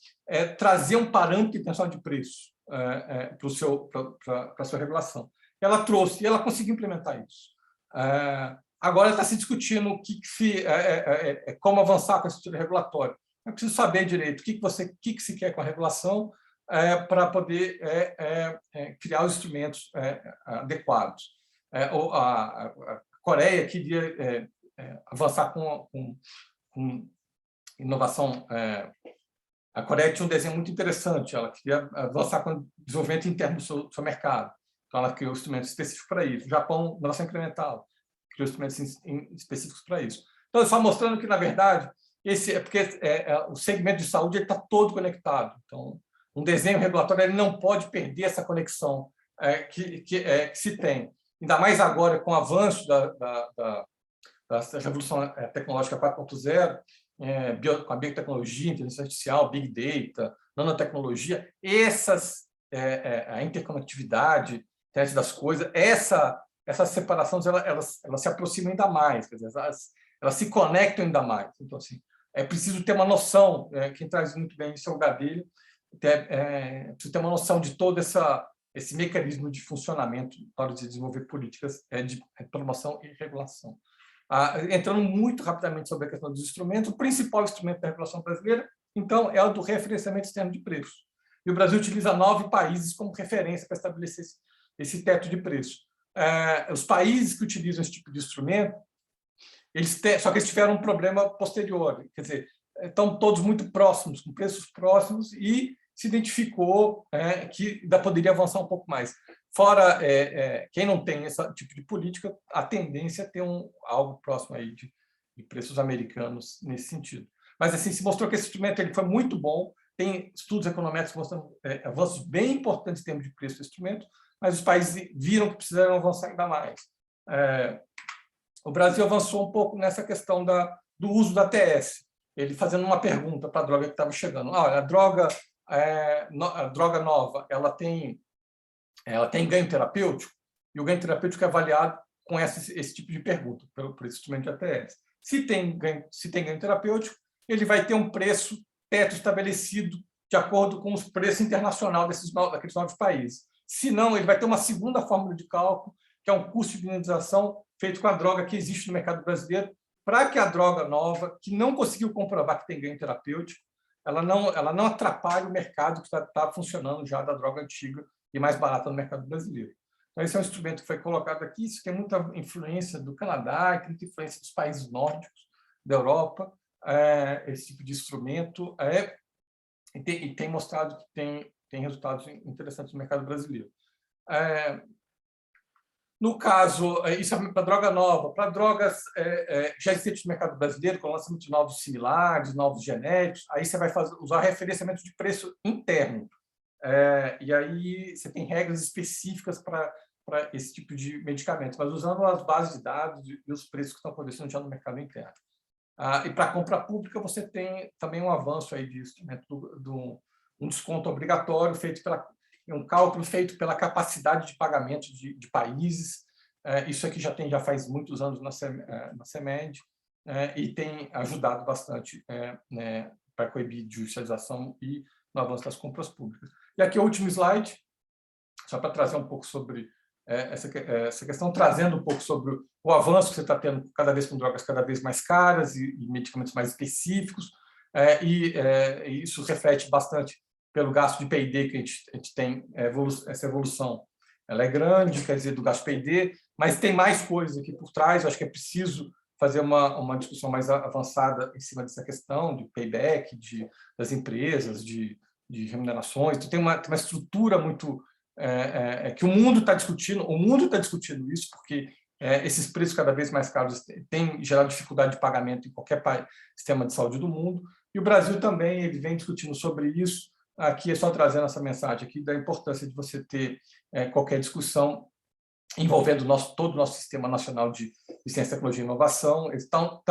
Speaker 2: trazer um parâmetro internacional de preço para a sua regulação. Ela trouxe, e ela conseguiu implementar isso. Agora está se discutindo como avançar com a estrutura regulatória. Eu preciso saber direito o que se quer com a regulação para poder criar os instrumentos adequados. A Coreia queria avançar com inovação. A Coreia tinha um desenho muito interessante, ela queria avançar com o desenvolvimento interno do seu mercado. Então, ela criou um instrumento específico para isso. O Japão, inovação incremental. criou instrumentos específicos para isso. Então, só mostrando que, na verdade, porque o segmento de saúde está todo conectado. Então, um desenho regulatório ele não pode perder essa conexão que se tem. Ainda mais agora, com o avanço da revolução tecnológica 4.0, com a biotecnologia, inteligência artificial, big data, nanotecnologia, a interconectividade, internet das coisas, essas separações elas se aproximam ainda mais, quer dizer, elas se conectam ainda mais. Então, assim, é preciso ter uma noção, quem traz muito bem isso é o Gadelha, preciso ter uma noção de todo esse mecanismo de funcionamento para desenvolver políticas de promoção e regulação. Entrando muito rapidamente sobre a questão dos instrumentos, o principal instrumento da regulação brasileira, então, é o do referenciamento externo de preços. E o Brasil utiliza 9 países como referência para estabelecer esse teto de preço. Os países que utilizam esse tipo de instrumento, só que eles tiveram um problema posterior, quer dizer, estão todos muito próximos, com preços próximos, e se identificou que ainda poderia avançar um pouco mais. Fora quem não tem esse tipo de política, a tendência é ter algo próximo aí de preços americanos nesse sentido. Mas assim, se mostrou que esse instrumento ele foi muito bom, tem estudos econométricos mostrando avanços bem importantes em termos de preço do instrumento, mas os países viram que precisaram avançar ainda mais. O Brasil avançou um pouco nessa questão do uso da ATS, ele fazendo uma pergunta para a droga que estava chegando. Olha, a droga nova, ela tem ganho terapêutico, e o ganho terapêutico é avaliado com esse tipo de pergunta, por esse instrumento de ATS. Se tem ganho terapêutico, ele vai ter um preço teto estabelecido de acordo com os preços internacionais daqueles 9 países. Se não, ele vai ter uma segunda fórmula de cálculo, que é um custo de indenização feito com a droga que existe no mercado brasileiro, para que a droga nova, que não conseguiu comprovar que tem ganho terapêutico, ela não atrapalhe o mercado que está funcionando já da droga antiga e mais barata no mercado brasileiro. Então, esse é um instrumento que foi colocado aqui, isso tem muita influência do Canadá, tem muita influência dos países nórdicos, da Europa, esse tipo de instrumento, e tem mostrado que tem resultados interessantes no mercado brasileiro. No caso, isso é para droga nova, para drogas já existentes no mercado brasileiro, com o lançamento de novos similares, novos genéricos, aí você vai usar referenciamento de preço interno. E aí você tem regras específicas para esse tipo de medicamentos, mas usando as bases de dados e os preços que estão acontecendo já no mercado interno. E para a compra pública, você tem também um avanço aí de instrumento um desconto obrigatório um cálculo feito pela capacidade de pagamento de países. Isso aqui já faz muitos anos na CEMED, e tem ajudado bastante para coibir judicialização e no avanço das compras públicas. E aqui o último slide, só para trazer um pouco sobre essa questão, trazendo um pouco sobre o avanço que você está tendo cada vez com drogas cada vez mais caras e medicamentos mais específicos, e isso reflete bastante pelo gasto de P&D que a gente tem, essa evolução. Ela é grande, quer dizer, do gasto de P&D, mas tem mais coisas aqui por trás, eu acho que é preciso fazer uma discussão mais avançada em cima dessa questão de payback das empresas, de remunerações. Então, tem uma estrutura muito que o mundo está discutindo isso, porque esses preços cada vez mais caros têm gerado dificuldade de pagamento em qualquer sistema de saúde do mundo, e o Brasil também ele vem discutindo sobre isso. Aqui é só trazendo essa mensagem aqui da importância de você ter qualquer discussão envolvendo todo o nosso sistema nacional de ciência, tecnologia e inovação. Então,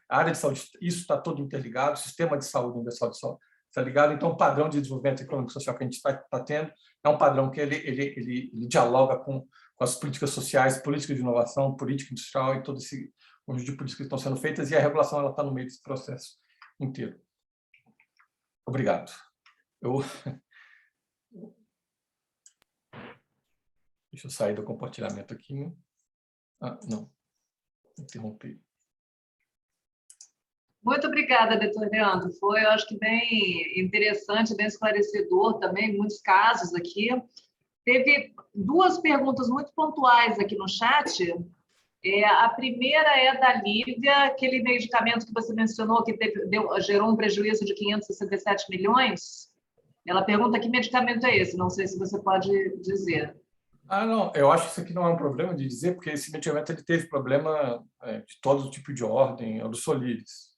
Speaker 2: a área de saúde, isso está todo interligado, o sistema de saúde universal está ligado. Então, o padrão de desenvolvimento econômico e social que a gente está tendo é um padrão que ele dialoga com as políticas sociais, políticas de inovação, política industrial e todo esse conjunto de políticas que estão sendo feitas, e a regulação está no meio desse processo inteiro. Obrigado. Deixa eu sair do compartilhamento aqui. Não. Interrompi.
Speaker 1: Muito obrigada, doutor Leandro. Foi, eu acho que, bem interessante, bem esclarecedor também, muitos casos aqui. Teve 2 perguntas muito pontuais aqui no chat. A primeira é da Lívia, aquele medicamento que você mencionou que gerou um prejuízo de 567 milhões. Ela pergunta que medicamento é esse, não sei se você pode dizer.
Speaker 2: Não, eu acho que isso aqui não é um problema de dizer, porque esse medicamento ele teve problema de todo tipo de ordem, é o do Soliris.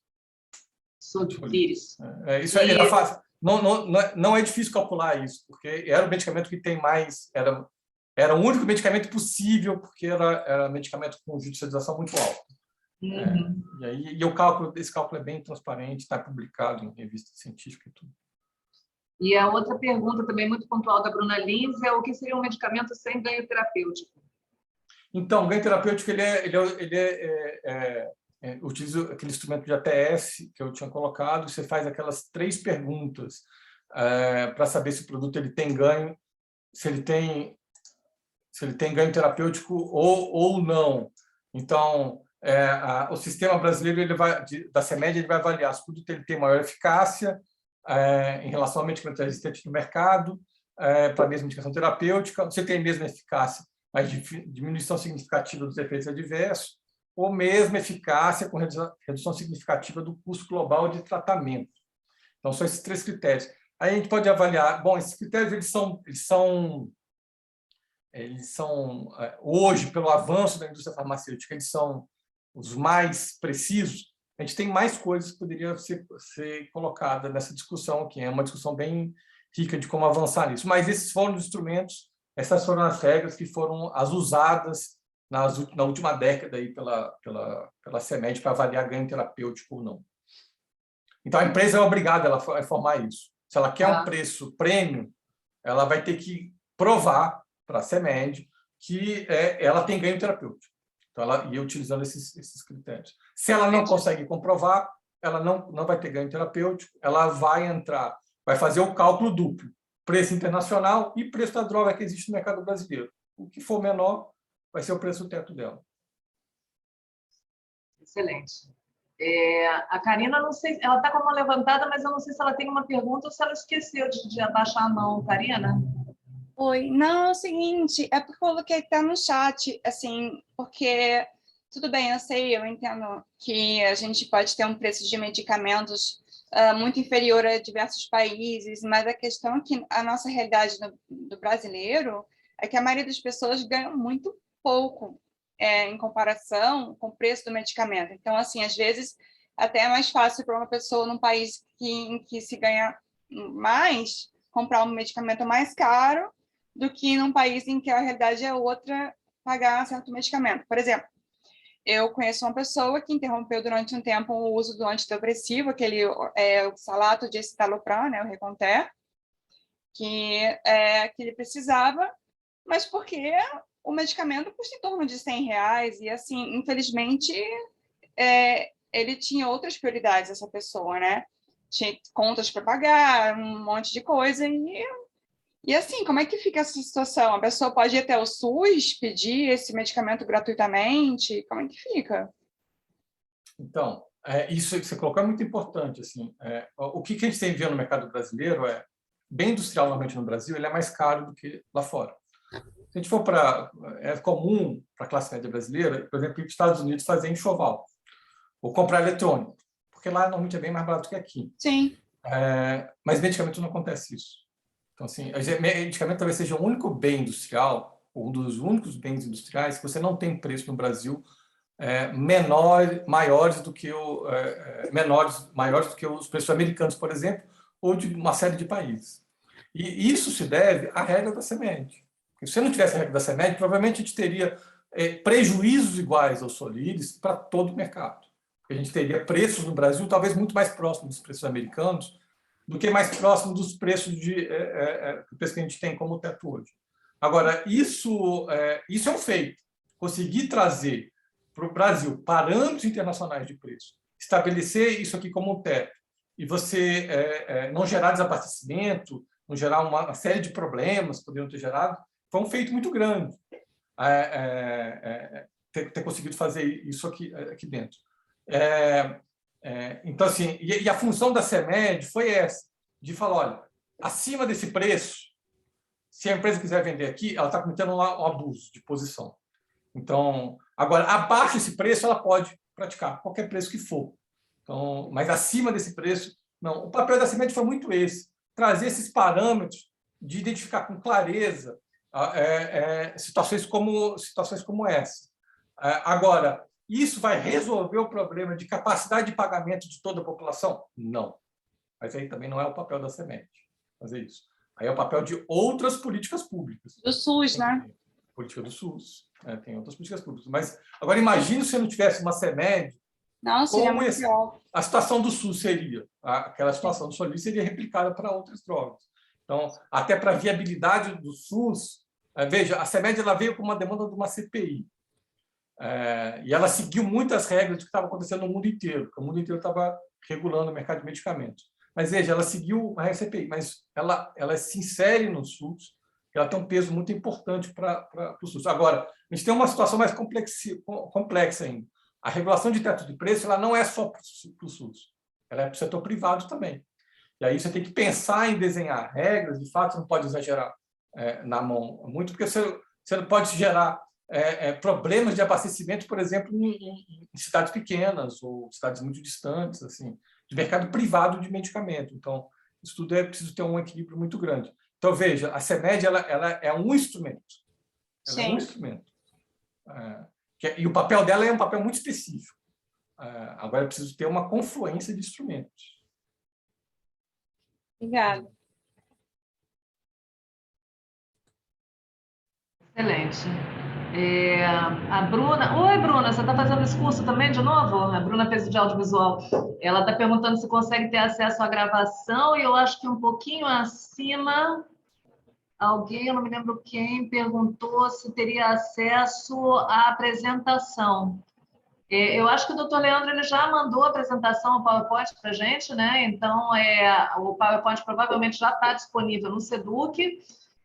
Speaker 1: Soliris.
Speaker 2: Isso era fácil. Não é difícil calcular isso, porque era o medicamento que tem mais, era o único medicamento possível, porque era medicamento com judicialização muito alta.
Speaker 1: Uhum.
Speaker 2: Esse cálculo é bem transparente, está publicado em revista científica e tudo.
Speaker 1: E a outra pergunta também muito pontual da Bruna Lins é o que seria um medicamento sem ganho terapêutico?
Speaker 2: Então, o ganho terapêutico utiliza aquele instrumento de ATS que eu tinha colocado. Você faz aquelas 3 perguntas para saber se o produto ele tem ganho, se ele tem ganho terapêutico ou não. Então, o sistema brasileiro da CEMED ele vai avaliar se o produto ele tem maior eficácia em relação ao medicamento existente no mercado, para a mesma indicação terapêutica, você tem a mesma eficácia, mas diminuição significativa dos efeitos adversos, ou mesma eficácia com redução significativa do custo global de tratamento. Então, são esses 3 critérios. Aí a gente pode avaliar, bom, esses critérios eles são hoje, pelo avanço da indústria farmacêutica, eles são os mais precisos. A gente tem mais coisas que poderiam ser colocadas nessa discussão, que é uma discussão bem rica de como avançar nisso. Mas esses foram os instrumentos, essas foram as regras que foram as usadas na última década aí pela CEMED para avaliar ganho terapêutico ou não. Então, a empresa é obrigada a informar isso. Se ela quer um preço prêmio, ela vai ter que provar para a CEMED que ela tem ganho terapêutico. Então, ela ia utilizando esses critérios. Se ela não consegue comprovar, ela não vai ter ganho terapêutico, ela vai fazer o cálculo duplo, preço internacional e preço da droga que existe no mercado brasileiro. O que for menor vai ser o preço teto dela.
Speaker 1: Excelente. A Karina, não sei, ela está com a mão levantada, mas eu não sei se ela tem uma pergunta ou se ela esqueceu de abaixar a mão. Karina?
Speaker 3: Oi, não, é o seguinte, é porque eu coloquei até no chat, assim, porque, tudo bem, eu entendo que a gente pode ter um preço de medicamentos muito inferior a diversos países, mas a questão é que a nossa realidade do brasileiro é que a maioria das pessoas ganha muito pouco em comparação com o preço do medicamento. Então, assim, às vezes, até é mais fácil para uma pessoa num país em que se ganha mais, comprar um medicamento mais caro, do que num país em que a realidade é outra, pagar certo medicamento. Por exemplo, eu conheço uma pessoa que interrompeu durante um tempo o uso do antidepressivo, aquele oxalato de escitalopram, né, o Reconter, que ele precisava, mas porque o medicamento custa em torno de R$100, e assim, infelizmente, ele tinha outras prioridades, essa pessoa, né? Tinha contas para pagar, um monte de coisa, e assim, como é que fica essa situação? A pessoa pode ir até o SUS, pedir esse medicamento gratuitamente? Como é que fica?
Speaker 2: Então, isso que você colocou é muito importante. Assim, o que a gente tem vendo no mercado brasileiro bem industrial, normalmente no Brasil, ele é mais caro do que lá fora. Se a gente for é comum para a classe média brasileira, por exemplo, ir para os Estados Unidos fazer enxoval, ou comprar eletrônico, porque lá normalmente é bem mais barato que aqui.
Speaker 3: Sim.
Speaker 2: Mas medicamento não acontece isso. Então, assim, medicamento talvez seja o único bem industrial, ou um dos únicos bens industriais que você não tem preço no Brasil maiores do que os preços americanos, por exemplo, ou de uma série de países. E isso se deve à regra da CEMED. Se você não tivesse a regra da CEMED, provavelmente a gente teria prejuízos iguais aos Soliris para todo o mercado. A gente teria preços no Brasil talvez muito mais próximos dos preços americanos do que mais próximo dos preços que a gente tem como teto hoje. Agora, isso é um feito. Conseguir trazer para o Brasil parâmetros internacionais de preço, estabelecer isso aqui como um teto, e você não gerar desabastecimento, não gerar uma série de problemas que poderiam ter gerado, foi um feito muito grande ter conseguido fazer isso aqui dentro. Então, assim, e a função da CEMED foi essa, de falar, olha, acima desse preço, se a empresa quiser vender aqui, ela está cometendo um abuso de posição. Então, agora, abaixo desse preço, ela pode praticar qualquer preço que for. Então, mas acima desse preço, não. O papel da CEMED foi muito esse, trazer esses parâmetros de identificar com clareza situações como essa. Agora, isso vai resolver o problema de capacidade de pagamento de toda a população? Não. Mas aí também não é o papel da CEMED fazer isso. Aí é o papel de outras políticas públicas.
Speaker 3: Do SUS, né?
Speaker 2: Política do SUS, tem outras políticas públicas. Mas agora imagine se não tivesse uma CEMED,
Speaker 3: não, seria muito pior.
Speaker 2: A situação do SUS seria, aquela situação do SOLIS seria replicada para outras drogas. Então, até para a viabilidade do SUS, veja, a CEMED ela veio com uma demanda de uma CPI. E ela seguiu muitas regras do que estava acontecendo no mundo inteiro, porque o mundo inteiro estava regulando o mercado de medicamentos. Mas, veja, ela seguiu a CPI, mas ela se insere no SUS, ela tem um peso muito importante para o SUS. Agora, a gente tem uma situação mais complexa ainda. A regulação de teto de preço ela não é só para o SUS, ela é para o setor privado também. E aí você tem que pensar em desenhar regras, de fato, você não pode exagerar na mão muito, porque você não pode gerar problemas de abastecimento, por exemplo, em cidades pequenas ou cidades muito distantes, assim, de mercado privado de medicamento. Então, isso tudo preciso ter um equilíbrio muito grande. Então, veja, a CEMED ela é um instrumento. Ela é um instrumento. E o papel dela é um papel muito específico. Agora, é preciso ter uma confluência de instrumentos.
Speaker 3: Obrigada.
Speaker 1: Excelente. A Bruna... Oi, Bruna, você está fazendo esse curso também de novo? A Bruna fez de audiovisual. Ela está perguntando se consegue ter acesso à gravação e eu acho que um pouquinho acima, alguém, eu não me lembro quem, perguntou se teria acesso à apresentação. Eu acho que o doutor Leandro ele já mandou a apresentação, o PowerPoint para a gente, né? Então, o PowerPoint provavelmente já está disponível no Seduc.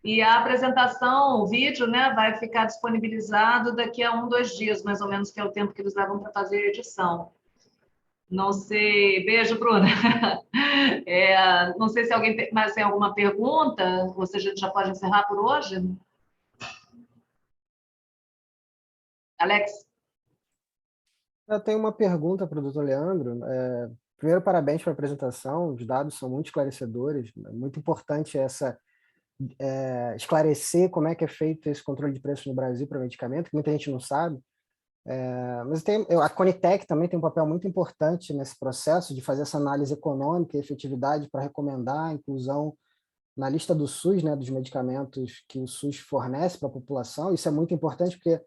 Speaker 1: E a apresentação, o vídeo, né, vai ficar disponibilizado daqui a 1, 2 dias, mais ou menos, que é o tempo que eles levam para fazer a edição. Não sei... Beijo, Bruna. Não sei se alguém mais tem alguma pergunta, ou se a gente já pode encerrar por hoje. Alex?
Speaker 4: Eu tenho uma pergunta para o doutor Leandro. Primeiro, parabéns pela apresentação, os dados são muito esclarecedores, é muito importante esclarecer como é que é feito esse controle de preços no Brasil para medicamento, que muita gente não sabe. Mas a Conitec também tem um papel muito importante nesse processo de fazer essa análise econômica e efetividade para recomendar a inclusão na lista do SUS, né, dos medicamentos que o SUS fornece para a população. Isso é muito importante porque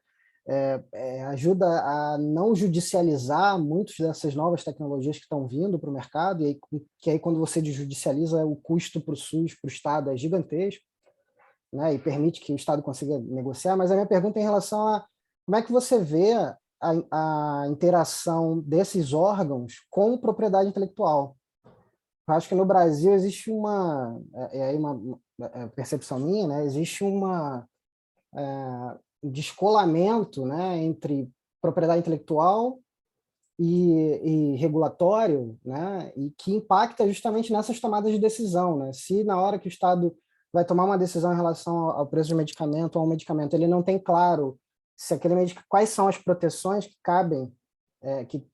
Speaker 4: ajuda a não judicializar muitas dessas novas tecnologias que estão vindo para o mercado, e que aí quando você judicializa, o custo para o SUS, para o Estado, é gigantesco, né, e permite que o Estado consiga negociar. Mas a minha pergunta é em relação a como é que você vê a interação desses órgãos com propriedade intelectual. Eu acho que no Brasil existe uma percepção minha, né, existe um descolamento, né, entre propriedade intelectual e regulatório, né, e que impacta justamente nessas tomadas de decisão, né? Se na hora que o Estado vai tomar uma decisão em relação ao preço de medicamento ou ao medicamento, ele não tem claro se quais são as proteções que cabem, que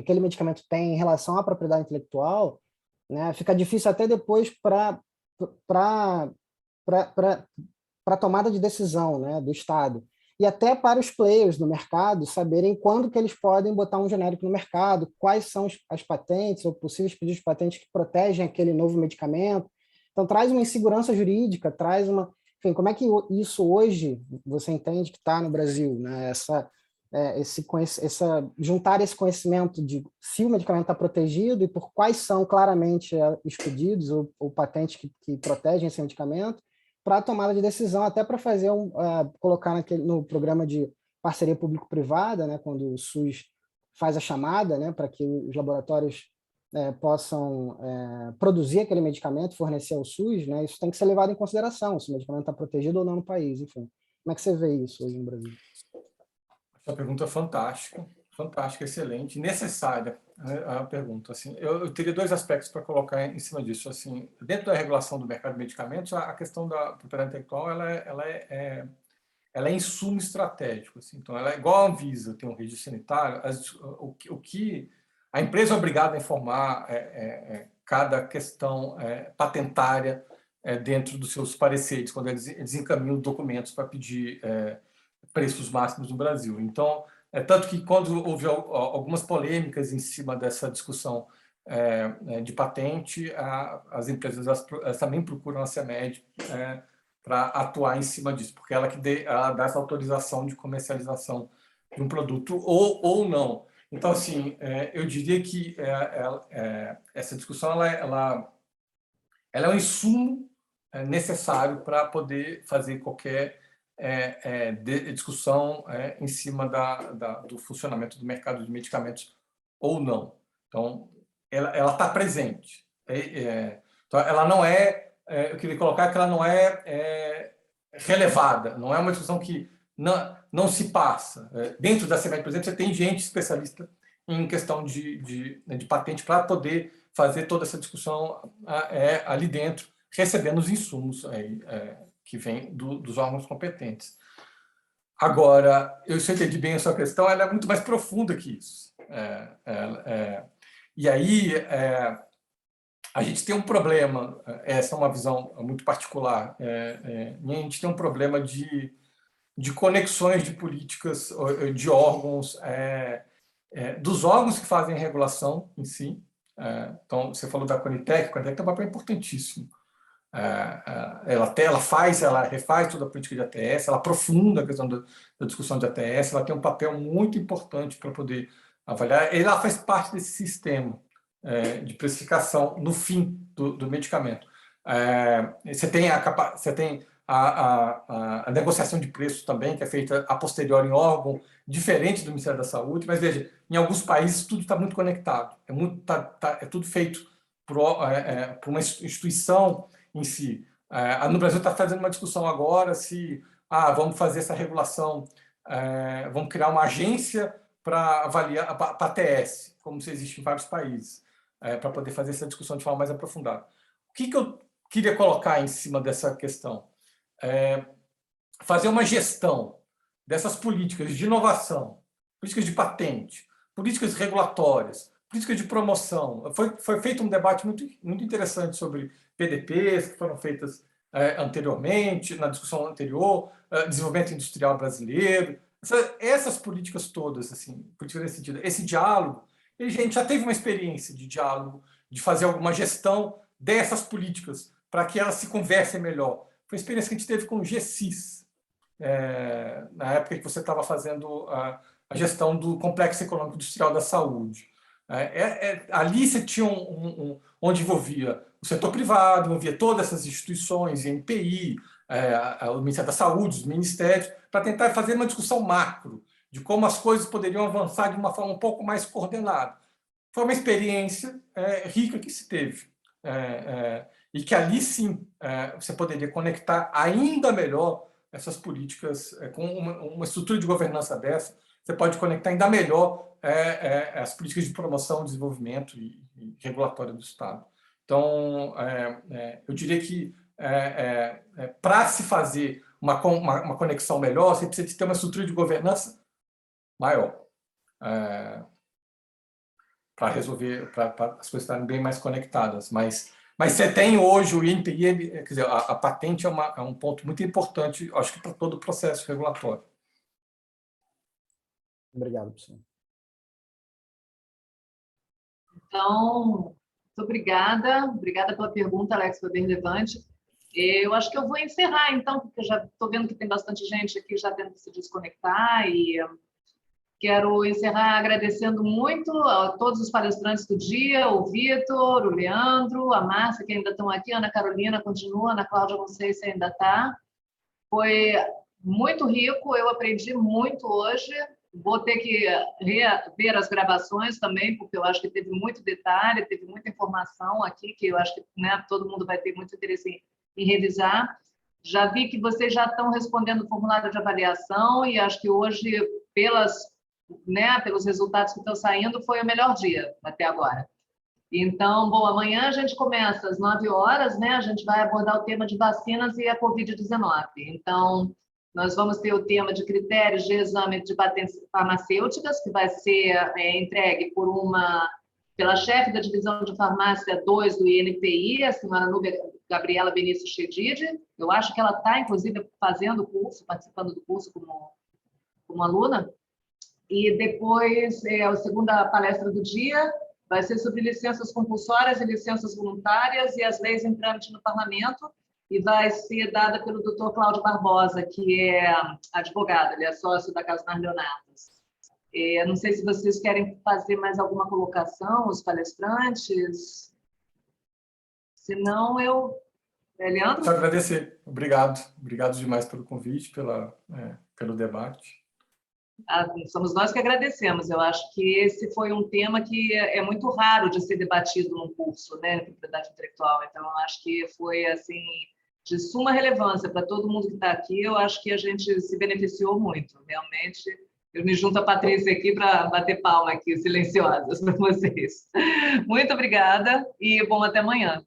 Speaker 4: aquele medicamento tem em relação à propriedade intelectual, né, fica difícil até depois para a tomada de decisão, né, do Estado. E até para os players no mercado saberem quando que eles podem botar um genérico no mercado, quais são as patentes ou possíveis pedidos de patentes que protegem aquele novo medicamento. Então, traz uma insegurança jurídica, traz uma... Enfim, como é que isso hoje você entende que está no Brasil, né? Juntar esse conhecimento de se o medicamento está protegido e por quais são claramente os pedidos ou patentes que protegem esse medicamento, para a tomada de decisão, até para fazer colocar no programa de parceria público-privada, né, quando o SUS faz a chamada, né, para que os laboratórios possam produzir aquele medicamento, fornecer ao SUS, né, isso tem que ser levado em consideração, se o medicamento está protegido ou não no país, enfim. Como é que você vê isso hoje no Brasil?
Speaker 2: Essa pergunta é fantástica, excelente, necessária, a pergunta. Assim, eu teria 2 aspectos para colocar em cima disso. Assim, dentro da regulação do mercado de medicamentos, a questão da propriedade intelectual ela é insumo estratégico. Assim, então, ela é igual a Anvisa, tem um registro sanitário, o que a empresa é obrigada a informar cada questão patentária dentro dos seus pareceres, quando eles encaminham documentos para pedir preços máximos no Brasil. Então, tanto que quando houve algumas polêmicas em cima dessa discussão de patente, as empresas elas também procuram a CEMED para atuar em cima disso, porque ela dá essa autorização de comercialização de um produto ou não. Então, assim, eu diria que essa discussão ela é um insumo necessário para poder fazer qualquer discussão em cima do funcionamento do mercado de medicamentos ou não. Então, ela está presente. Então, ela não eu queria colocar que ela não é relevada, não é uma discussão que não se passa. Dentro da CEMED, por exemplo, você tem gente especialista em questão de patente para poder fazer toda essa discussão ali dentro, recebendo os insumos que vêm dos órgãos competentes. Agora, se eu entendi bem a sua questão, ela é muito mais profunda que isso. E aí, a gente tem um problema, essa é uma visão muito particular, a gente tem um problema de conexões de políticas, de órgãos, dos órgãos que fazem regulação em si. Então, você falou da Conitec, a Conitec tem um papel importantíssimo. Ela refaz toda a política de ATS, ela aprofunda a questão da discussão de ATS, ela tem um papel muito importante para poder avaliar, ela faz parte desse sistema de precificação no fim do medicamento. Você tem a negociação de preços também, que é feita a posteriori em órgão diferente do Ministério da Saúde, mas veja, em alguns países tudo está muito conectado, é tudo feito por uma instituição em si. No Brasil está fazendo uma discussão agora se vamos fazer essa regulação, vamos criar uma agência para avaliar para a ATS, como se existe em vários países, para poder fazer essa discussão de forma mais aprofundada. O que eu queria colocar em cima dessa questão? Fazer uma gestão dessas políticas de inovação, políticas de patente, políticas regulatórias, políticas de promoção. Foi feito um debate muito, muito interessante sobre PDPs, que foram feitas anteriormente, na discussão anterior, desenvolvimento industrial brasileiro. Essas políticas todas, assim, políticas nesse sentido, esse diálogo, a gente já teve uma experiência de diálogo, de fazer alguma gestão dessas políticas, para que elas se conversem melhor. Foi a experiência que a gente teve com o GSIS, na época que você estava fazendo a gestão do Complexo Econômico Industrial da Saúde. Ali você tinha onde envolvia o setor privado, envolvia todas essas instituições, INPI, o Ministério da Saúde, os ministérios, para tentar fazer uma discussão macro de como as coisas poderiam avançar de uma forma um pouco mais coordenada. Foi uma experiência rica que se teve. E que ali sim você poderia conectar ainda melhor essas políticas com uma estrutura de governança dessa. Você pode conectar ainda melhor as políticas de promoção, desenvolvimento e regulatória do Estado. Então, eu diria que para se fazer uma conexão melhor, você precisa ter uma estrutura de governança maior para resolver, para as coisas estarem bem mais conectadas. Mas você tem hoje o INPI, quer dizer, a patente é um ponto muito importante, acho que para todo o processo regulatório.
Speaker 4: Obrigado, professor.
Speaker 1: Então, muito obrigada. Obrigada pela pergunta, Alex, foi bem relevante. Eu acho que eu vou encerrar, então, porque já estou vendo que tem bastante gente aqui já tendo que se desconectar e quero encerrar agradecendo muito a todos os palestrantes do dia, o Vitor, o Leandro, a Márcia, que ainda estão aqui, a Ana Carolina continua, a Ana Cláudia, não sei se ainda está. Foi muito rico, eu aprendi muito hoje. Vou ter que rever as gravações também, porque eu acho que teve muito detalhe, teve muita informação aqui, que eu acho que todo mundo vai ter muito interesse em revisar. Já vi que vocês já estão respondendo o formulário de avaliação e acho que hoje, pelos resultados que estão saindo, foi o melhor dia até agora. Então, bom, amanhã a gente começa às 9 horas, a gente vai abordar o tema de vacinas e a Covid-19. Então, nós vamos ter o tema de critérios de exame de patentes farmacêuticas, que vai ser entregue por uma pela chefe da divisão de farmácia 2 do INPI, a senhora Núbia Gabriela Benício Chedid. Eu acho que ela está, inclusive, fazendo o curso, participando do curso como aluna. E depois, a segunda palestra do dia vai ser sobre licenças compulsórias e licenças voluntárias e as leis em trâmite no Parlamento, e vai ser dada pelo Dr. Cláudio Barbosa, que é advogado, ele é sócio da Casnar Leonardos. Não sei se vocês querem fazer mais alguma colocação, os palestrantes. Se não, Leandro?
Speaker 2: Só agradecer. Obrigado. Obrigado demais pelo convite, pelo debate.
Speaker 1: Somos nós que agradecemos. Eu acho que esse foi um tema que é muito raro de ser debatido num curso, né, de propriedade intelectual. Então, eu acho que foi assim de suma relevância para todo mundo que está aqui. Eu acho que a gente se beneficiou muito, realmente. Eu me junto à Patrícia aqui para bater palma aqui, silenciosas, para vocês. Muito obrigada e bom até amanhã.